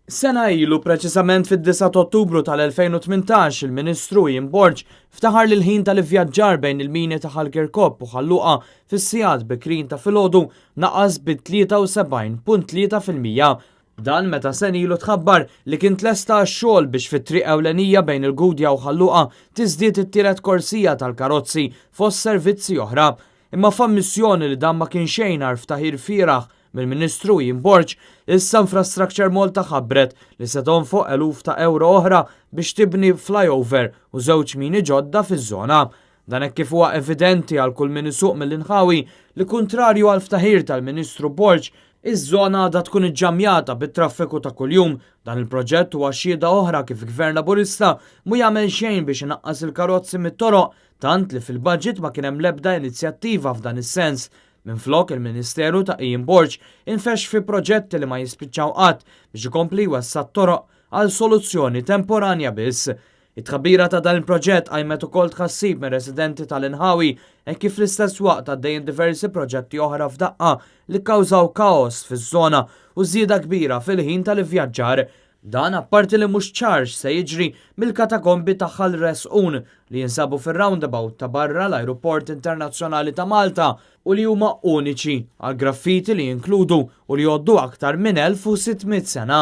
Sena ilu preċisament fid-9 ta' Ottubru tal-2018 il-Ministru Ian Borg ftaħar li l-ħin tal-ivvjaġġar bejn il-mini ta' Ħalkirkop u Ħalluqa fis-sigħat bikrin ta' filgħodu naqqas bi 73.3%. Dan meta Sena ilu tħabbar li kien tlesta x-xogħol biex fit-triq ewlenija bejn il-Gudja u Ħalluqa tiżdied it-tielet korsija tal-karozzi fost servizzi oħra. Imma f'ammissjoni li dan ma kien xejn għar ftaħir fieraħ mill-Ministru Ian Borg, issa Infrastructure Malta ħabbret li se tonfoq eluf ta' euro oħra biex tibni flyover u żewġ mini ġodda fiż-żona. Dan hekk kif huwa evidenti għal kull min isuq mill-inħawi li kuntrarju għal ftaħir tal-Ministru Borg, iż-żona għadha tkun iġġamjata bit-traffiku ta' kuljum. Dan il-proġett huwa xhieda oħra kif il-Gvern Laburista mu jagħmel xejn biex inaqqas il-karozzi mit-toroq, tant li fil-budget ma kien hemm l-ebda inizjattiva f'dan is-sens. Minflok il-Ministeru ta' Ian Borg infex fi proġetti li ma jispiċċaw qatt biex ikompli jwessa t-toroq għal soluzzjoni temporanja biss. It-tħabbira ta' dan il-proġett għajmet ukoll tħassib minn residenti tal-inħawi hekk kif fl-istess waqt għaddejjin diversi proġetti oħra f'daqqa li kkawżaw kaos fiż-żona u żieda kbira fil-ħin tal-ivvjaġġar. Dan apparti li mhux ċarx se jiġri mill-katakombi ta' Ħalresqun li jinsabu fir-roundabout ta' barra l-Ajruport Internazzjonali ta' Malta u li huma uniċi għal graffiti li jinkludu u li jgħoddu aktar minn 1600 sena.